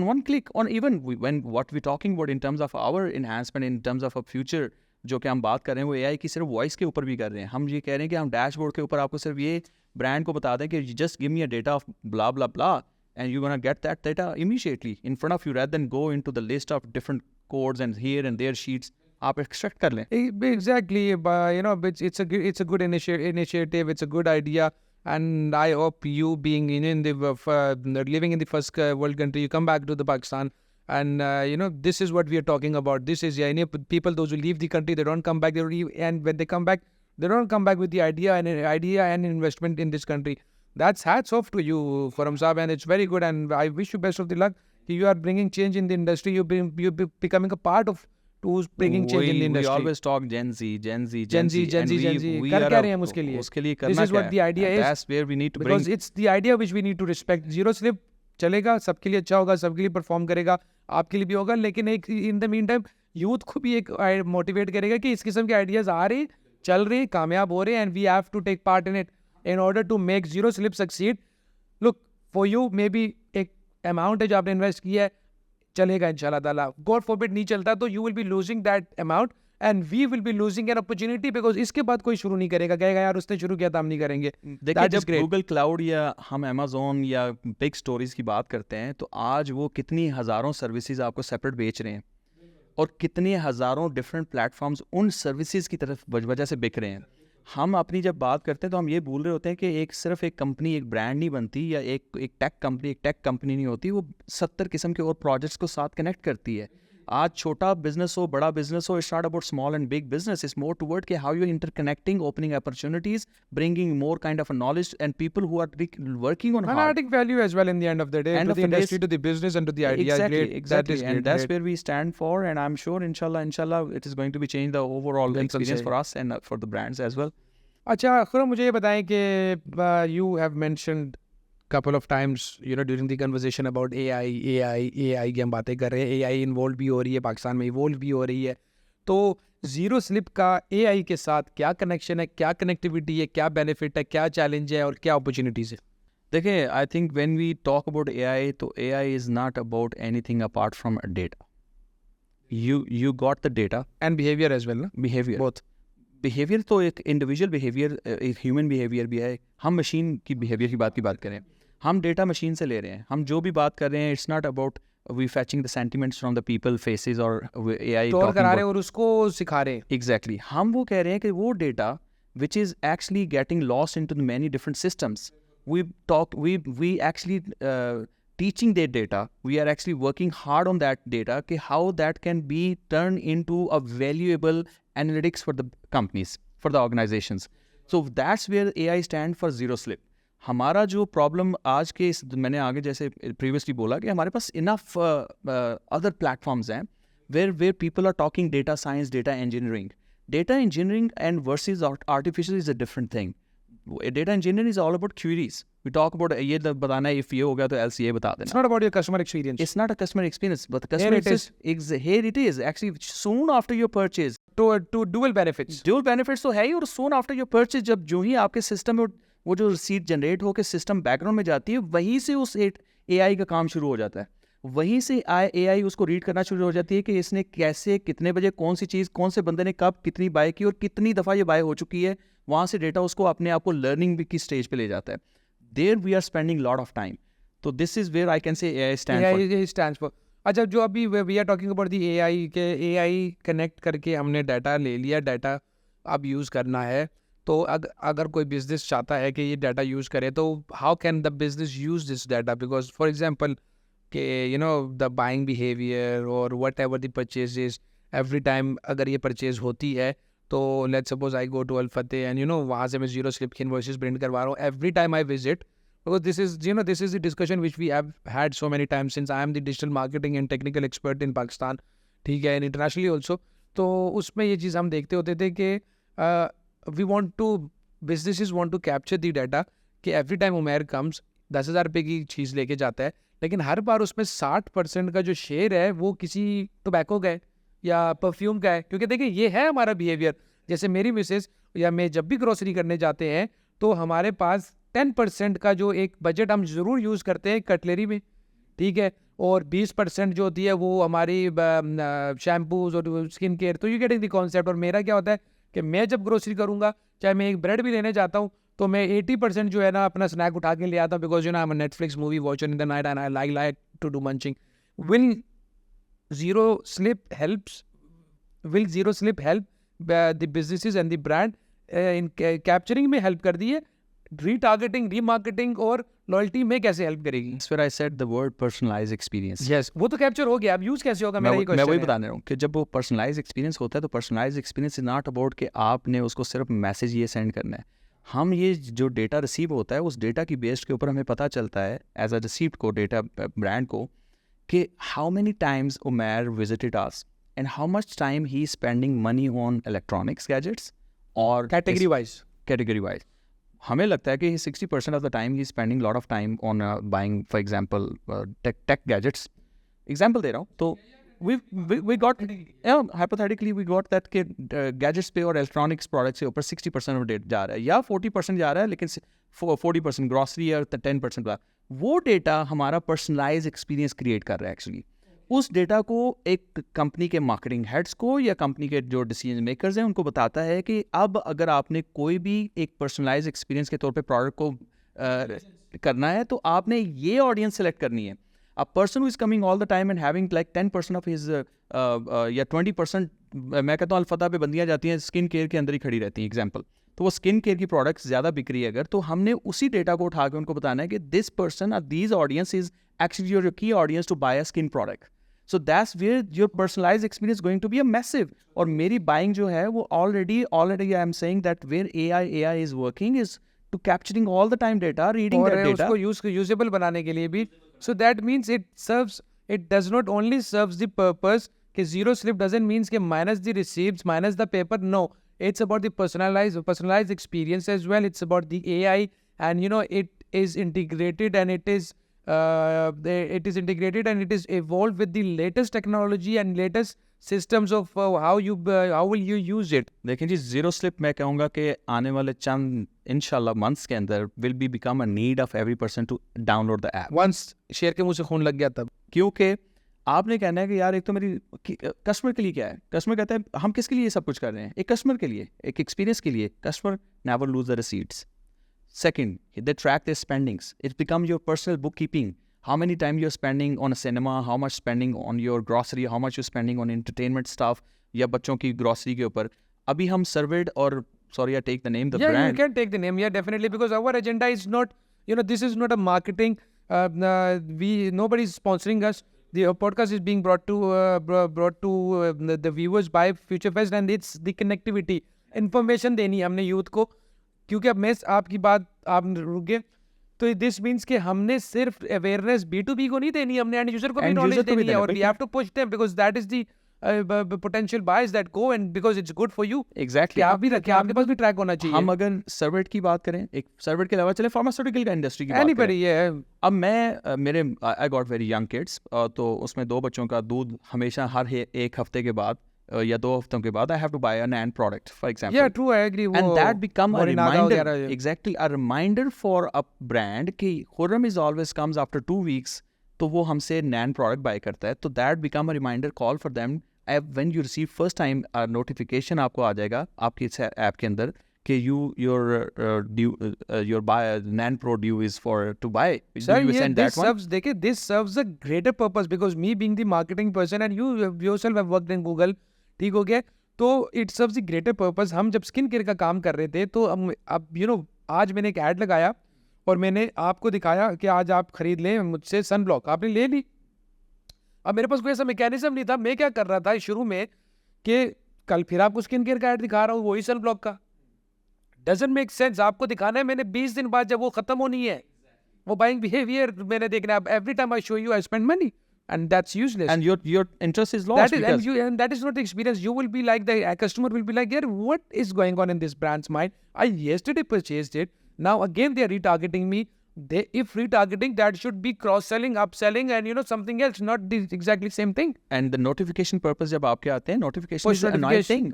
one click, on even when what we talking about in terms of our enhancement, in terms of a future, जो कि हम बात कर रहे हैं वो AI की सिर्फ वॉइस के ऊपर भी कर रहे हैं. हम ये कह रहे हैं कि हम डैशबोर्ड के ऊपर आपको सिर्फ ये ब्रांड को बता दें कि just give me a data of blah blah blah and you're going to get that data immediately in front of you rather than go into the list of different codes and here and there sheets. आप extract कर लें. Exactly, it's a good initiative, it's a good idea, and I hope you being in the living in the first world country, you come back to the Pakistan, and this is what we are talking about. This is people those who leave the country, they don't come back, and when they come back, they don't come back with the idea and investment in this country. That's hats off to you, Khurram Saab, and it's very good, and I wish you best of the luck. You are bringing change in the industry. You're becoming a part of who's bringing change in the industry. We always talk Gen Z. कर क्या रहे हैं हम उसके लिए? उसके लिए करना This is what the idea is. That's where we need to because it's the idea which we need to respect. ZeroSlip चलेगा, सबके लिए अच्छा होगा, सबके लिए परफॉर्म करेगा, आपके लिए भी होगा, लेकिन एक in the mean time youth को भी एक मोटिवेट करेगा कि इस किस्म के आइडियाज आ रहे, चल रहे, कामयाब हो रहे, and we have to take part in it in order to make ZeroSlip succeed. Look, for you maybe एक amount है जो आपने इन्वेस्ट किया है, चलेगा इंशाल्लाह ताला. God forbid नहीं चलता तो you will be losing that amount and we will be losing an opportunity because इसके बाद कोई शुरू नहीं करेगा, कहेगा यार उसने शुरू किया था हम नहीं करेंगे. देखिए जब गूगल क्लाउड या हम Amazon या बिग स्टोरीज की बात करते हैं तो आज वो कितनी हज़ारों सर्विसेज आपको सेपरेट बेच रहे हैं और कितने हज़ारों डिफरेंट प्लेटफॉर्म्स उन सर्विसेज की तरफ वजह से बिक रहे हैं. हम अपनी जब बात करते हैं तो हम ये भूल रहे होते हैं कि एक सिर्फ एक कंपनी एक ब्रांड नहीं बनती या एक टेक कंपनी नहीं होती, वो 70 किस्म के और प्रोजेक्ट्स को साथ कनेक्ट करती है. आज छोटा बिजनेस हो, बड़ा बिजनेस हो, it's not about small and big business. It's more toward के how you're interconnecting, opening opportunities, bringing more kind of a knowledge and people who are working on and hard. adding value as well in the end of the day End to of the the day industry, to the business, and to the idea. Exactly, Great. exactly. That is And great. that's Great. where we stand for. And I'm sure, inshallah, it is going to be change the overall Bill experience say. for us and for the brands as well. अच्छा खुरम, मुझे ये बताएं कि you have mentioned couple of times, you know, during the conversation about AI की हम बातें कर रहे हैं, AI इन्वॉल्व भी हो रही है, पाकिस्तान में इवॉल्व भी हो रही है, तो जीरो स्लिप का AI के साथ क्या कनेक्शन है, क्या कनेक्टिविटी है, क्या बेनिफिट है, क्या चैलेंज है और क्या अपॉर्चुनिटीज़ है? देखिए, I think when we talk about AI, तो AI is not about anything apart from data. You got the data. And behaviour as well ना, Behavior. बोथ. बिहेवियर तो एक इंडिविजुअल बिहेवियर, एक ह्यूमन बिहेवियर भी है. हम मशीन की behaviour की बात करें, हम डेटा मशीन से ले रहे हैं. हम जो भी बात कर रहे हैं, it's not about we fetching the sentiments from the people faces और AI स्टोर करा रहे हैं और उसको सिखा रहे हैं. Exactly. हम वो कह रहे हैं कि वो data which is actually getting lost into the many different systems. We actually teaching their data. We are actually working hard on that data, कि how that can be turned into a valuable analytics for the companies, for the organizations. So that's where AI stand for ZeroSlip. हमारा जो problem आज के मैंने आगे जैसे previously बोला कि हमारे पास इनफ अदर प्लेटफॉर्म्स हैं where people are talking data science, data engineering. Data engineering and versus artificial is a different thing. Data engineering is all about queries. We talk about ये बताना है, if ये हो गया तो else ये बता देना. It's not about your customer experience. It's not a customer experience, but the customer here it is. Actually, soon after your purchase. To dual benefits. Dual benefits तो है ही, और soon after your purchase जब जो ही आपके system में वो जो receipt generate होकर सिस्टम बैकग्राउंड में जाती है, वहीं से उस AI का काम शुरू हो जाता है. वहीं से AI उसको रीड करना शुरू हो जाती है कि इसने कैसे, कितने बजे, कौन सी चीज़, कौन से बंदे ने कब कितनी बाय की और कितनी दफ़ा ये बाय हो चुकी है. वहाँ से डेटा उसको अपने आप को लर्निंग की स्टेज पे ले जाता है. There we are spending lot of time. तो this is where I can say AI stands for. अच्छा, जो अभी we are talking about the AI के AI कनेक्ट करके हमने डाटा ले लिया, डाटा अब यूज़ करना है, तो अगर कोई बिजनेस चाहता है कि ये डाटा यूज़ करे, तो how can the business use this data? Because for example कि you know the buying behaviour और whatever the purchases, every time अगर ये परचेज होती है तो let's suppose I go to Al Fatah and you know वहाँ से मैं जीरो स्लिप की इनवॉइसेस प्रिंट करवा रहा हूँ every time I visit, because this is the discussion which we have had so many times since I am the digital marketing and technical expert in Pakistan, ठीक है, and internationally also. तो उसमें ये चीज़ हम देखते होते थे कि businesses want to capture the data कि every time उमेर comes 10,000 रुपये की चीज़ लेके जाता है, लेकिन हर बार उसमें 60% का जो शेयर है वो किसी टोबैको का है या परफ्यूम का है. क्योंकि देखिए ये है हमारा बिहेवियर. जैसे मेरी मिसेस या मैं जब भी ग्रोसरी करने जाते हैं तो हमारे पास 10% का जो एक बजट हम ज़रूर यूज़ करते हैं कटलरी में, ठीक है, और 20% जो होती है वो हमारी शैम्पूज और स्किन केयर. तो यू गेटिंग द कॉन्सेप्ट. और मेरा क्या होता है कि मैं जब ग्रोसरी करूँगा, चाहे मैं एक ब्रेड भी लेने जाता हूँ, तो मैं 80% जो है ना अपना स्नैक उठा के ले आता हूँ, because you know I am a Netflix movie watcher in the night and I like to do munching. Will ZeroSlip help the businesses and the brand in capturing में हेल्प कर दी है? Retargeting, remarketing और loyalty में कैसे help करेगी? That's where I said the word personalized experience. Yes, वो तो कैप्चर हो गया, अब यूज कैसे होगा? मेरा ये मैं क्वेश्चन वही है. बता रहा हूँ कि जब वो पर्सनलाइज एक्सपीरियंस होता है तो personalise experience is not about कि आपने उसको सिर्फ मैसेज ये सेंड करना है. हम ये जो डेटा रिसीव होता है उस डेटा की बेस के ऊपर हमें पता चलता है एज अ रिसीप्ट को, डेटा ब्रांड को, कि how many times Umair visited us and how much time he spending money on electronics gadgets और कैटेगरी वाइज. हमें लगता है कि 60% of the time he spending lot of time on buying for example tech gadgets. Example दे रहा हूँ. तो we got hypothetically we got that कि गैजेट्स पे और इलेक्ट्रॉनिक्स प्रोडक्ट्स के ऊपर 60% ऑफ डेट जा रहा है या 40% जा रहा है, लेकिन 40% ग्रॉसरी या 10% का वो डेटा हमारा पर्सनलाइज एक्सपीरियंस क्रिएट कर रहा है. एक्चुअली उस डेटा को एक कंपनी के मार्केटिंग हेड्स को या कंपनी के जो डिसीजन मेकर्स हैं उनको बताता है कि अब अगर आपने कोई भी एक पर्सनलाइज एक्सपीरियंस के तौर पे प्रोडक्ट को करना है तो आपने ये ऑडियंस सेलेक्ट करनी है. A person who is coming all the time and having like 10% of his या 20%, मैं कहता हूँ अल्फता पे बंदियाँ जाती हैं स्किन केयर के अंदर ही खड़ी रहती हैं एग्जांपल, तो वो स्किन केयर की प्रोडक्ट्स ज़्यादा बिक रही है अगर, तो हमने उसी डेटा को उठा के उनको बताना है कि दिस पर्सन और these audience is actually your key audience to buy a skin product. So that's where your personalized experience is going to be a massive. और मेरी buying जो है वो already I am saying that where AI is working is to capturing all the time data, reading that data. और उसको usable बनाने के लिए भी. So that means it does not only serves the purpose कि ZeroSlip doesn't means कि minus the receipts, minus the paper. No, it's about the personalized experience as well. It's about the AI, and it is integrated, and it is evolved with the latest technology and latest systems of how will you use it. देखें जी, ZeroSlip मैं कहूँगा कि आने वाले चंद इंशाल्लाह months के अंदर will become a need of every person to download the app. Once share के मुंह से खून लग गया तब. क्योंकि आपने कहना है कि यार एक तो मेरी कस्टमर के लिए क्या है, कस्टमर कहता है हम किसके लिए ये सब कुछ कर रहे हैं, एक कस्टमर के लिए, एक एक्सपीरियंस के लिए. Customer never lose the receipts. Second, they track their spendings. It becomes your personal bookkeeping. How many time you're spending on a cinema, how much spending on your grocery, how much you're spending on entertainment stuff, या बच्चों की grocery के ऊपर. अभी हम surveyed और sorry I take the name, the brand. Yeah, you can take the name. Yeah, definitely, because our agenda is not, this is not a marketing. Nobody is sponsoring us. The podcast is being brought to the viewers by Future Fest, and it's the connectivity. Information देनी है हमने youth को, क्योंकि अब मैं आपकी बात आप रुक गए, तो दिस मीन्स कि हमने सिर्फ अवेयरनेस B2B को नहीं देनी, हमने एंड यूजर को भी नॉलेज देनी है, और we have to push them because that is the potential buyers that go, and because it's good for you. Exactly. आप भी रखें, आपके पास भी ट्रैक होना चाहिए. हम अगर सर्वेट की बात करें, एक सर्वेट के अलावा चले फार्मास्यूटिकल का इंडस्ट्री की बात एनीबॉडी ये. अब मैं मेरे I got very young kids, तो उसमें 2 बच्चों का दूध हमेशा हर एक हफ्ते के बाद या 2 हफ्तों के बाद I have to buy a NAN product, for example. Yeah, true, I agree. And that become a reminder, yeah. exactly, a reminder for a brand कि Khurram is always comes after 2 weeks, तो वो हमसे NAN product buy करता है, तो that become a reminder call for them. When you receive first time a notification आपको आ जाएगा आपकी इस ऐप के अंदर कि your buy NAN Pro due is for to buy. Sir, you send that one? This serves a greater purpose, because me being the marketing person and you yourself have worked in Google, ठीक हो गया, तो it serves the greater purpose. हम जब skin care का काम कर रहे थे, तो अब आज मैंने एक ऐड लगाया और मैंने आपको दिखाया कि आज आप खरीद लें मुझसे सन ब्लॉक, आपने ले ली. अब मेरे पास कोई ऐसा मैकेनिज्म नहीं था. मैं क्या कर रहा था शुरू में कि कल फिर आपको स्किन केयर का ऐड दिखा रहा हूँ, वही सन ब्लॉक का. Doesn't make sense. आपको दिखाना है मैंने 20 दिन बाद, जब वो खत्म होनी है, वो बाइंग बिहेवियर मैंने देखना है. Every time I show you I spend money, and that's useless, and your interest is lost. And that is not the experience. You will be like, the customer will be like, yeah, what is going on in this brand's mind? I yesterday purchased it, now again they are retargeting me. If retargeting, that should be cross-selling, upselling, and something else, not the exactly same thing. And the notification purpose जब आपके आते हैं, notification is an annoying thing.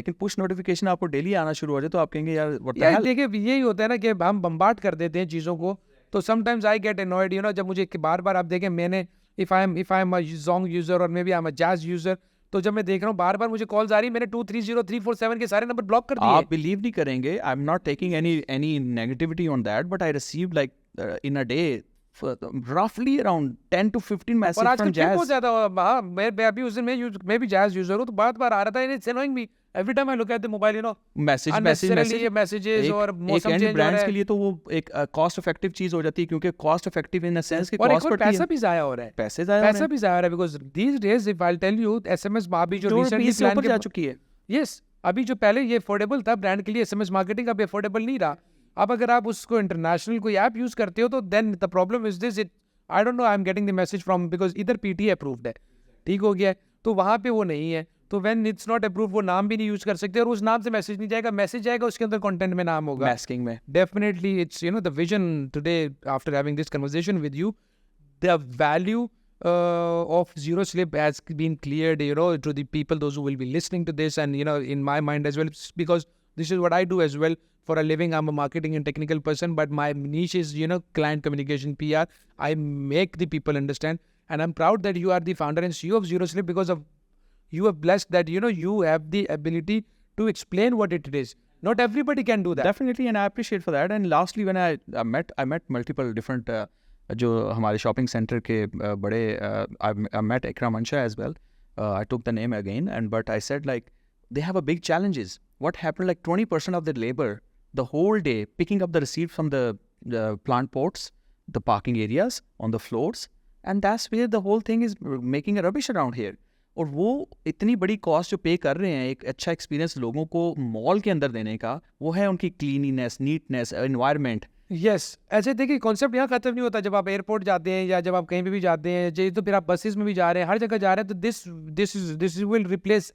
लेकिन push notification आपको daily आना शुरू हो जाए, तो आप कहेंगे यार what the hell. देखिए यही होता है ना कि हम बम्बार्ड कर देते हैं चीज़ों को, तो sometimes I get annoyed, जब मुझे बार-बार आप देखें, मैंने if I am a Zong user or maybe I'm a Jazz user, तो जब मैं देख रहा हूँ बार-बार मुझे कॉल्स आ रही, मैंने 230-347 के सारे नंबर ब्लॉक कर दिए. आप बिलीव नहीं करेंगे, I'm not taking any negativity on that, but I received like in a day roughly around 10 to 15 messages from Jazz. बहुत ज़्यादा. हाँ, मैं अभी उस दिन मैं भी Jazz user हूँ, तो बार-बार आ रहा था. It's annoying me every time I look at the mobile, messages और मौसम चेंज हो रहा है. के लिए तो वो एक cost effective चीज हो जाती है, क्योंकि cost effective in a sense कि और cost पड़ती है. पैसा भी ज़ाया हो रहा है. पैसा भी ज़ाया हो रहा है, because these days if I'll tell you, SMS अभी जो recently plan जा चुकी है. Yes, अभी जो पहले ये अफोर्डेबल था ब्रांड के लिए, SMS मार्केटिंग अब अफोर्डेबल नहीं रहा. अब अगर आप उसको इंटरनेशनल कोई ऐप यूज करते हो, तो then the problem is this, I don't know, I am getting the message from, because इधर पीटी अप्रूव्ड है, ठीक हो गया, तो वहाँ पे वो नहीं है. तो व्हेन इट्स नॉट अप्रूव्ड, वो नाम भी नहीं यूज कर सकते, और उस नाम से मैसेज नहीं जाएगा. मैसेज जाएगा उसके अंदर कंटेंट में नाम होगा, मास्किंग में. Definitely it's the vision today after having this conversation with you, the value of ZeroSlip has been cleared, to the people, those who will be listening to this, and in my mind as well, because this is what I do as well for a living. I'm a marketing and technical person, but my niche is client communication, PR. I make the people understand, and I'm proud that you are the founder and CEO of ZeroSlip, because of you are blessed that you have the ability to explain what it is. Not everybody can do that. Definitely, and I appreciate for that. And lastly, when I met multiple different जो हमारे shopping centre के बड़े I met Ikram Ansha as well. I took the name again, but I said like they have a big challenges. What happened, like 20% of the labor the whole day picking up the receipt from the plant ports, the parking areas, on the floors, and that's where the whole thing is making a rubbish around here. और वो इतनी बड़ी cost जो पे कर रहे हैं एक अच्छा एक्सपीरियंस लोगों को मॉल के अंदर देने का, वो है उनकी क्लीनिनेस, नीटनेस, एनवायरनमेंट. यस ऐसे देखिए कॉन्सेप्ट यहाँ खत्म नहीं होता. जब आप एयरपोर्ट जाते हैं या जब आप कहीं पे भी जाते हैं, तो फिर आप बसेस में भी जा रहे हैं, हर जगह जा रहे हैं, तो this will replace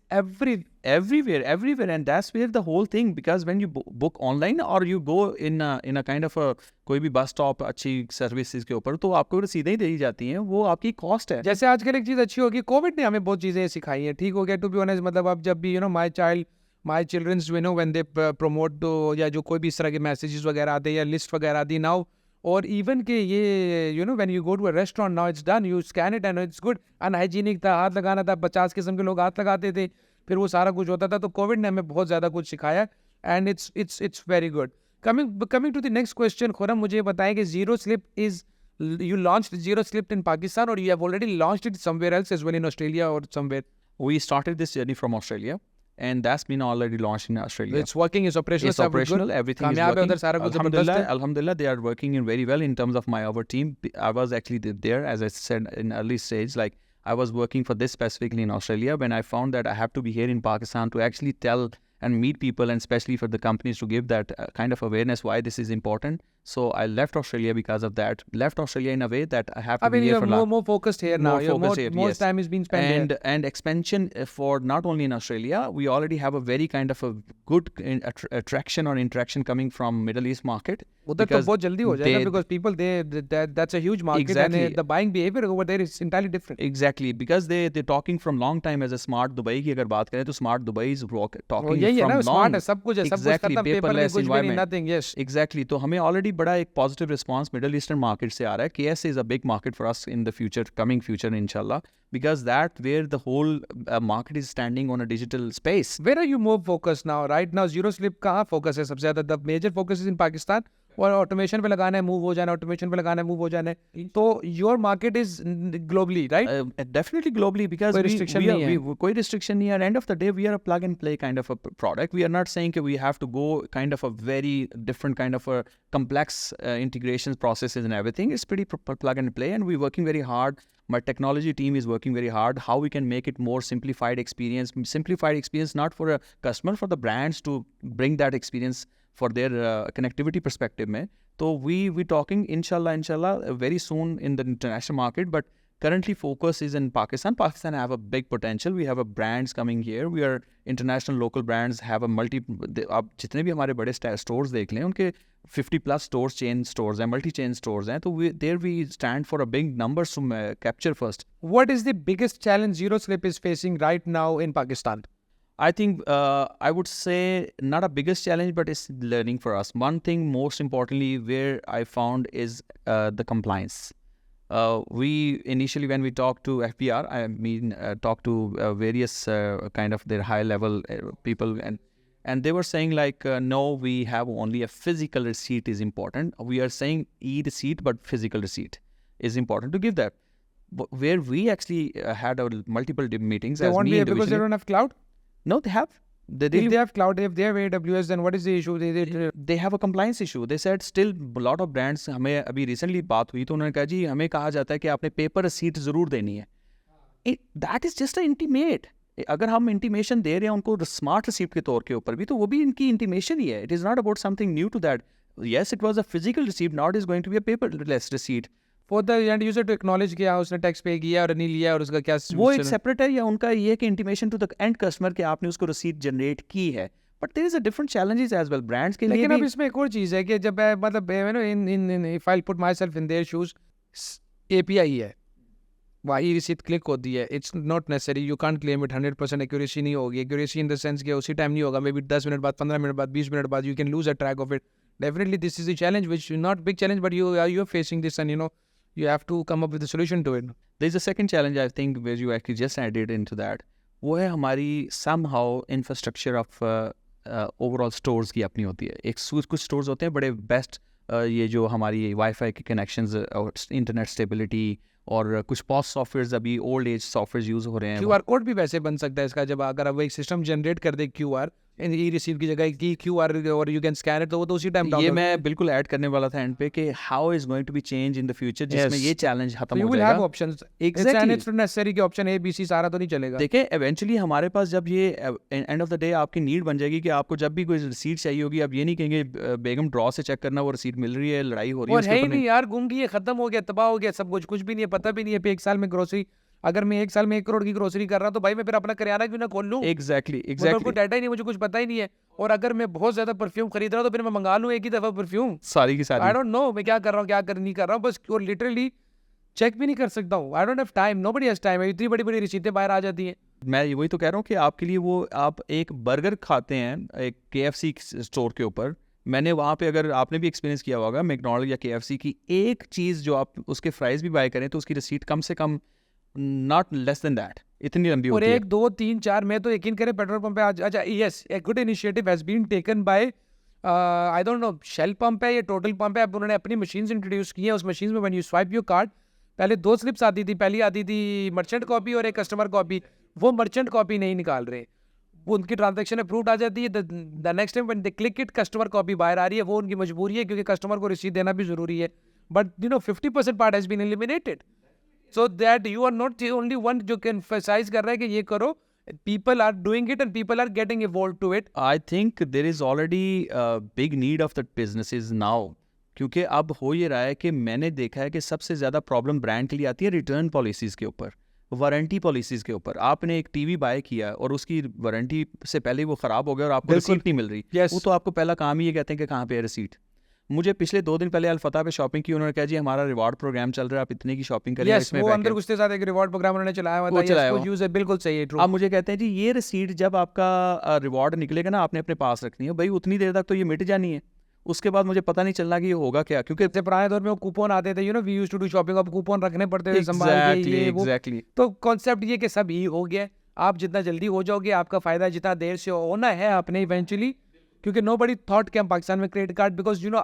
everywhere, and that's where the whole thing, because when you book online or you go in a kind of a कोई भी बस स्टॉप अच्छी सर्विसेज के ऊपर, तो आपको सीधे ही दी जाती हैं, वो आपकी कॉस्ट है. जैसे आजकल एक चीज़ अच्छी होगी, कोविड ने हमें बहुत चीज़ें सिखाई हैं. ठीक हो गया, टू बी ऑनेस्ट. मतलब आप जब भी माई चिल्ड्रंस व्हेन दे प्रमोट या जो कोई भी इस तरह के मैसेजेस वगैरह आते हैं या लिस्ट वगैरह आती है नाउ, और इवन के ये when you go to a restaurant now it's done, you scan it and it's good. Unhygienic था, हाथ लगाना था, 50 किस्म के लोग हाथ लगाते थे, फिर वो सारा कुछ होता था. तो कोविड ने हमें बहुत ज़्यादा कुछ सिखाया and it's very good. Coming to the next question, Khurram मुझे बताएं कि ZeroSlip is you launched ZeroSlip in Pakistan, or you have already launched it somewhere else as well in Australia or somewhere? We started this journey from Australia, and that's been already launched in Australia. It's working, it's operational. It's operational. Everything is कामयाब है working. उधर सारा कुछ Alhamdulillah, जबरदस्त है. Alhamdulillah, they are working in very well in terms of our team. I was actually there, as I said in early stage, like I was working for this specifically in Australia. When I found that I have to be here in Pakistan to actually tell and meet people, and especially for the companies to give that kind of awareness why this is important. So I left Australia because of that. Left Australia in a way that I have to be here you're for more focused here now. More yes. time is being spent here. And expansion for not only in Australia, we already have a very kind of a good attraction or interaction coming from Middle East market. उधर तो बहुत जल्दी हो जाएगा because people that's a huge market. Exactly. And the buying behavior over there is entirely different. Exactly, because they're talking from long time as a smart Dubai की अगर बात करें तो smart Dubai is talking यही है from ना, long. Smart है, सब कुछ है, सब कुछ Exactly, खत्म, पेपर में कुछ भी नहीं, nothing. Yes. Exactly, तो हमें already बड़ा एक positive response middle eastern market से आ रहा है. KS is a big market for us in the future, coming future inshallah, because that where the whole market is standing on a digital space. Where are you more focused now? Right now ZeroSlip कहाँ focus है सबसे ज़्यादा? The major focus is in Pakistan, और automation पे लगाना है, move हो जाना है, ऑटोमेशन पे लगाना है, मूव हो जाना है. तो your market is globally, right? Definitely globally, because कोई restriction नहीं है. कोई restriction नहीं है. At end of the day, we are a plug and play kind of a product. We are not saying that we have to go kind of a very different kind of a complex integrations processes and everything. It's pretty plug and play, and we're working very hard. My technology team is working very hard how we can make it more simplified experience not for a customer, for the brands to bring that experience for their connectivity perspective में. So we talking inshallah very soon in the international market, but currently focus is in Pakistan. Pakistan have a big potential. We have a brands coming here. We are international local brands have a आप जितने भी हमारे बड़े stores देख लें, उनके 50+ stores, chain stores हैं, multi chain stores हैं, तो there we stand for a big numbers to capture first. What is the biggest challenge ZeroSlip is facing right now in Pakistan? I think I would say not a biggest challenge, but it's learning for us. One thing most importantly where I found is the compliance. We initially, when we talked to FPR, I mean talked to various kind of their high level people, and they were saying like no, we have only a physical receipt is important. We are saying e-receipt, but physical receipt is important to give that. Where we actually had our multiple meetings. They won't be able because they don't have cloud? No, they have. If they have cloud, if they have AWS, then what is the issue? They have a compliance issue. They said still a lot of brands, हमें अभी recently बात हुई तो उन्होंने कहा जी हमें कहा जाता है कि आपने पेपर receipt ज़रूर देनी है. That is just an intimate. अगर हम intimation दे रहे हैं उनको smart receipt के तौर के ऊपर भी, तो वो भी इनकी intimation ही है. It is not about something new to that. Yes, it was a physical receipt. Now it is going to be a paperless receipt. For the end user to acknowledge किया, उसने टैक्स पे किया और नहीं लिया और उसका क्या वो एक सेपरेट है, या उनका ये कि intimation to the end customer कि आपने उसको रसीद जनरेट की है. But there is a different challenges as well brands के लिए. लेकिन अब इसमें एक और चीज़ है कि जब मतलब in if I put my self in their shoes, API है, वही रिसीट क्लिक होती है. It's not necessary, you can't claim it 100% accuracy नहीं होगी. एक्यूरेसी इन द सेंस कि उसी टाइम नहीं होगा, मे बी 10 मिनट बाद, 15 मिनट बाद, 20 मिनट बाद, you can lose a track of it. Definitely this is a challenge, which is not big challenge, but you are facing this, and you have to come up with a solution to it. There's a second challenge I think where you actually just added into that. वो है हमारी somehow infrastructure of overall stores की अपनी होती है. एक कुछ stores होते हैं बड़े best ये जो हमारी वाईफाई के connections और इंटरनेट स्टेबिलिटी, और कुछ POS सॉफ्टवेयर अभी ओल्ड एज सॉफ्टवेयर यूज हो रहे हैं. QR कोड भी वैसे बन सकता है इसका, जब अगर अब एक सिस्टम जनरेट कर दे QR, ई रिसीव की जगह की QR और यू कैन स्कैन इट, तो वो तो उसी टाइम ये मैं बिल्कुल ऐड करने वाला था एंड पे कि how is going to be change in the future, जिसमें ये चैलेंज खत्म यू हो विल हैव जाएगा। Options, Exactly. It's not necessary कि ऑप्शन A B C सारा तो नहीं चलेगा। देखिए एवेंचुअली हमारे पास जब ये एंड ऑफ द डे आपकी नीड बन जाएगी कि आपको जब भी कोई रिसीट चाहिए होगी, आप ये नहीं कहेंगे बेगम ड्रॉ से चेक करना वो रिसीट मिल रही है, लड़ाई हो रही है और उसके है ही ऊपर नहीं यार, गुम गई है, खत्म हो गया, तबाह हो गया सब कुछ भी नहीं है, पता भी नहीं है पे 1 साल में ग्रोसरी, अगर मैं 1 साल में 1 करोड़ की ग्रोसरी कर रहा हूँ तो भाई मैं फिर अपना करियाना क्यों ना खोल लूँ? एग्जैक्टली मतलब एग्जैक्टली कोई डाटा ही नहीं, मुझे कुछ पता ही नहीं है। और अगर मैं बहुत ज्यादा परफ्यूम खरीद रहा हूँ तो फिर मैं मंगा लूँ एक ही दफा परफ्यूम। सारी की आई सारी। डोंट नो मैं क्या कर रहा हूँ, क्या कर नहीं कर रहा हूँ, बस और लिटरली चेक भी नहीं कर सकता हूँ। I don't have time, nobody has time. इतनी बड़ी बड़ी रिसीटें बाहर आ जाती हैं। मैं वही तो कह रहा हूँ कि आपके लिए वो आप एक बर्गर खाते हैं एक KFC स्टोर के ऊपर, मैंने वहाँ पे अगर आपने भी एक्सपीरियंस किया होगा मैकडोनल्ड या KFC की एक चीज़ जो आप उसके फ्राइज भी बाय करें तो उसकी रिसीट कम से कम नॉट लेस देन दैट इतनी लंबी और होती है। 1 2 3 4 मैं तो यकीन करें पेट्रोल पंप पे आज, अच्छा yes, a good initiative has been taken by I don't know Shell pump है या टोटल पंप है, अब उन्होंने अपनी मशीन्स इंट्रोड्यूस की हैं। उस मशीन में when you swipe your card, पहले 2 स्लिप्स आती थी, पहली आती थी मर्चेंट कॉपी और एक कस्टमर कॉपी, वो मर्चेंट कॉपी नहीं निकाल रहे, वो उनकी ट्रांजैक्शन अप्रूव्ड आ जाती है, the next time when they click it customer copy बाहर आ रही है, वो उनकी मजबूरी है क्योंकि कस्टमर को रिसीट देना भी जरूरी है, but you know 50% part has been eliminated, so that you are not the only one जो can emphasize कर रहा है कि ये करो, people are doing it and people are getting evolved to it. I think there is already a big need of the businesses now, क्योंकि अब हो ये रहा है कि मैंने देखा है कि सबसे ज़्यादा प्रॉब्लम ब्रांड के लिए आती है रिटर्न पॉलिसीज़ के ऊपर, वारंटी पॉलिसीज़ के ऊपर। आपने एक टीवी बाय किया और उसकी वारंटी से पहले वो ख़राब हो गया और आपको बिल्कुल। रिसीट नहीं मिल रही, Yes. वो तो आपको पहला काम ही ये कहते हैं कि कहाँ पे है रिसीट। मुझे पिछले 2 दिन पहले अलफता पे शॉपिंग की, उन्होंने कहा जी हमारा रिवॉर्ड प्रोग्राम चल रहा है, आप इतने की शॉपिंग करें, Yes, इसमें वो पैकेज। अंदर घुसते साथ एक रिवॉर्ड प्रोग्राम उन्होंने चलाया हुआ वो था, चलाया yes, हुआ। वो यूज है, बिल्कुल सही है, ट्रू। आप मुझे कहते हैं जी ये रिसीट जब आपका रिवॉर्ड निकलेगा ना आपने अपने पास रखनी है, भाई उतनी देर तक तो ये मिट जानी है, उसके बाद मुझे पता नहीं चलना कि ये होगा क्या, क्योंकि जैसे पुराने दौर में वो कूपन आते थे, you know we used to do shopping, अब कूपन रखने पड़ते थे संभाल के, एग्जैक्टली ये वो। एग्जैक्टली तो कॉन्सेप्ट ये कि सब ही हो गया, आप जितना जल्दी हो जाओगे आपका फायदा, जितना देर से होना है आपने इवेंचुअली, क्योंकि नोबडी थॉट कि हम पाकिस्तान में credit card, because you no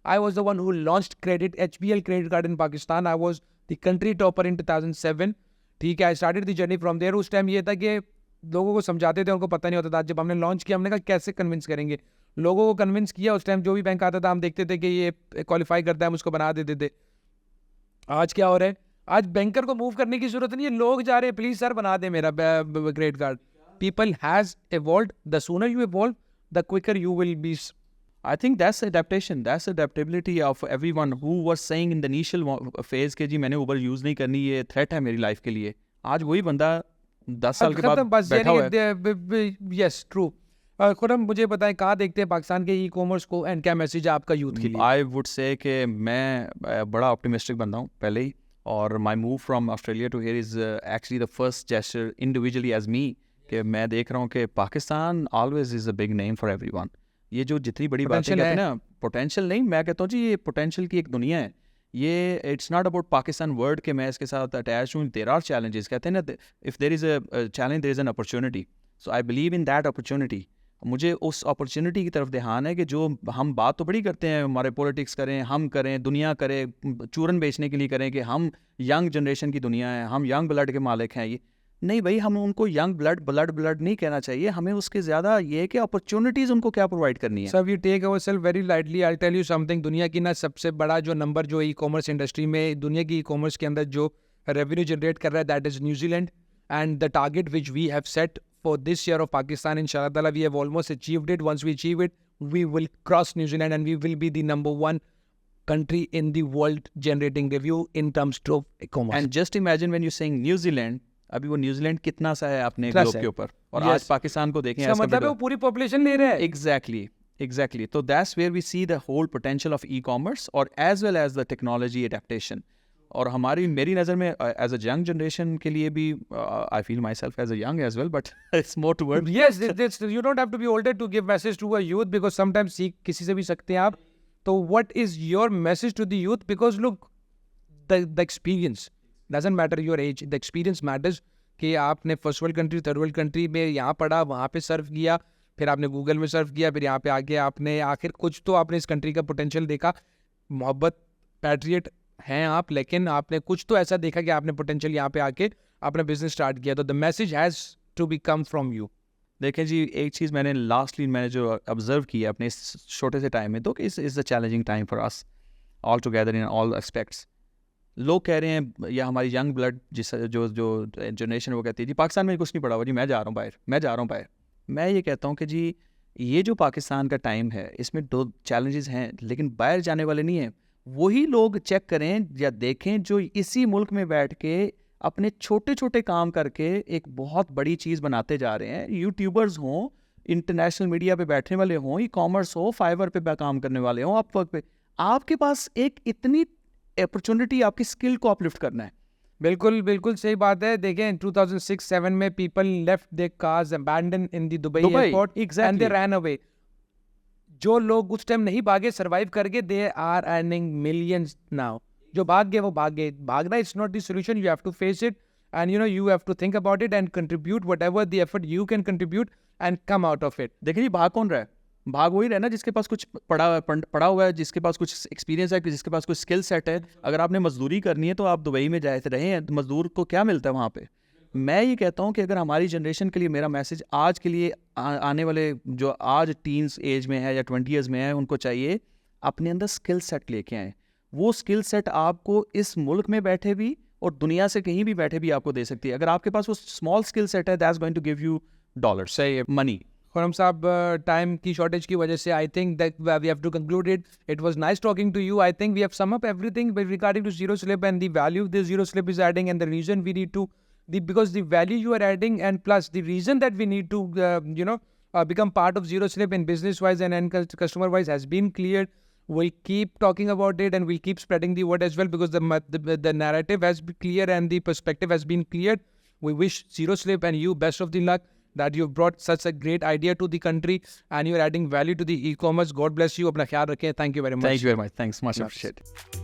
I was the one who launched credit HBL credit card in Pakistan. I was the country topper in 2007. ठीक है, I started the journey from there. उस time ये था कि लोगों को समझाते थे, उनको पता नहीं होता था। जब हमने लॉन्च किया हमने कहा कैसे कन्विंस करेंगे, लोगों को कन्विंस किया। उस टाइम जो भी बैंक आता था हम देखते थे कि ये क्वालिफाई करता है, हम उसको बना देते थे। आज क्या हो रहा है, आज बैंकर को मूव करने की जरूरत नहीं है, लोग जा रहे हैं प्लीज सर बना दे मेरा credit card. People has evolved. The sooner you evolve, the quicker you will be. I think that's adaptation, that's adaptability of everyone who was saying in the initial phase कि जी मैंने Uber use नहीं करनी, ये threat है मेरी life के लिए। आज वही बंदा 10 साल के बाद बैठा हुआ है। Yes true. खुरम मुझे बताएं कहाँ देखते हैं पाकिस्तान के ई-कॉमर्स को एंड क्या मैसेज है आपका यूथ के लिए? आई वुड से कि मैं बड़ा ऑप्टिमिस्टिक बंदा हूँ पहले ही, और my move from Australia to here is actually the first gesture individually as me, कि मैं देख रहा हूँ कि Pakistan always is a big name for everyone. ये जो जितनी बड़ी बातें कहते हैं ना, पोटेंशियल नहीं, मैं कहता हूँ जी ये पोटेंशियल की एक दुनिया है। ये it's not about Pakistan word के मैं इसके साथ अटैच हूँ। देयर आर चैलेंजेस, कहते हैं ना, if there is a challenge there is an opportunity, so I believe in that opportunity. मुझे उस अपॉर्चुनिटी की तरफ ध्यान है कि जो हम बात तो बड़ी करते हैं, हमारे पॉलिटिक्स करें, हम करें, दुनिया करे, चूरन बेचने के लिए करें कि हम यंग जनरेशन की दुनिया है, हम यंग ब्लड के मालिक हैं। ये नहीं भाई, हम उनको यंग ब्लड नहीं कहना चाहिए, हमें उसके ज़्यादा ये है कि अपॉर्चुनिटीज़ उनको क्या प्रोवाइड करनी है। Sir we take our self very lightly. I tell you something, दुनिया की ना सबसे बड़ा जो नंबर जो ई कॉमर्स इंडस्ट्री में, दुनिया की ई कॉमर्स के अंदर जो रेवेन्यू जनरेट कर रहा है, that is New Zealand. And the target which we have set for this year of Pakistan, inshallah ta'ala, we have almost achieved it. Once we achieve it, we will cross New Zealand and we will be the number 1 country in the world generating revenue in terms of e-commerce. And just imagine when you're saying New Zealand, अभी वो New Zealand कितना सा है अपने globe के ऊपर, और आज पाकिस्तान को देखें, इसका मतलब है वो पूरी पॉपुलेशन ले रहा है। Exactly. So that's where we see the whole potential of e-commerce, or as well as the technology adaptation. और मेरी नज़र में एज अ यंग जनरेशन के लिए भी, I feel my self as a young age well, but it's more toward. Yes, you don't have to be older to give message to a youth, because sometimes सीख किसी से भी सकते हैं आप। तो what is your message to the youth? Because look, the experience doesn't matter your age, the experience matters. कि आपने first world country, third world country में यहाँ पढ़ा, वहाँ पे सर्व किया, फिर आपने गूगल में सर्व किया, फिर यहाँ पे आके आपने आखिर कुछ तो आपने इस कंट्री का पोटेंशियल देखा। मोहब्बत पैट्रियट हैं आप, लेकिन आपने कुछ तो ऐसा देखा कि आपने पोटेंशियल यहाँ पे आके अपना बिजनेस स्टार्ट किया। तो the message has to be come from you. देखें जी, एक चीज़ मैंने जो ऑब्जर्व किया अपने इस छोटे से टाइम में, तो कि is a challenging time for us all together in all aspects. लोग कह रहे हैं, या हमारी यंग ब्लड जो जनरेशन वो कहती है जी पाकिस्तान में कुछ नहीं पड़ा हुआ जी, मैं जा रहा हूँ बाहर। मैं ये कहता हूँ कि जी ये जो पाकिस्तान का टाइम है, इसमें 2 चैलेंजेस हैं, लेकिन बाहर जाने वाले नहीं हैं। वही लोग चेक करें या देखें जो इसी मुल्क में बैठ के अपने छोटे छोटे काम करके एक बहुत बड़ी चीज़ बनाते जा रहे हैं। यूट्यूबर्स हों, इंटरनेशनल मीडिया पे बैठने वाले हों, ई कॉमर्स हो, फाइवर पे काम करने वाले हों, अपवर्क पे, आपके पास एक इतनी अपॉर्चुनिटी, आपकी स्किल को अपलिफ्ट करना है। बिल्कुल सही बात है। देखें 2006-7 में people left their cars abandon in the Dubai airport and they ran away. जो लोग उस टाइम नहीं भागे, सर्वाइव करके, they are earning millions now. जो भाग गए वो भाग गए। भागना it's not the solution, you have to face it and you have to think about it and contribute whatever the effort you can contribute and come out of it. देखिए जी, भाग कौन रहा है? भाग वही रहा है ना जिसके पास कुछ पड़ा हुआ है, जिसके पास कुछ एक्सपीरियंस है, जिसके पास कुछ स्किल सेट है। अगर आपने मजदूरी करनी है तो आप दुबई में जाते रहे हैं, मजदूर को क्या मिलता है वहाँ पे? मैं ये कहता हूँ कि अगर हमारी जनरेशन के लिए, मेरा मैसेज आज के लिए, आने वाले जो आज टीन्स एज में है या 20 ईयर्स में है, उनको चाहिए अपने अंदर स्किल सेट लेके आएँ। वो स्किल सेट आपको इस मुल्क में बैठे भी और दुनिया से कहीं भी बैठे भी आपको दे सकती है। अगर आपके पास वो स्मॉल स्किल सेट है, that's going to give you dollars, money. Khurram साहब, टाइम की शॉर्टेज की वजह से I think that we have to conclude it. It was nice talking to you. I think we have sum up everything regarding to ZeroSlip and the value the ZeroSlip is adding and the reason we need to because the value you are adding and plus the reason that we need to become part of ZeroSlip in business wise and customer wise has been cleared. We'll keep talking about it and we'll keep spreading the word as well because the narrative has been clear and the perspective has been cleared. We wish ZeroSlip and you best of the luck that you've brought such a great idea to the country and you're adding value to the e-commerce. God bless you. Apna khayal rakhein. Thank you very much. Thank you very much. Thanks. Much appreciated.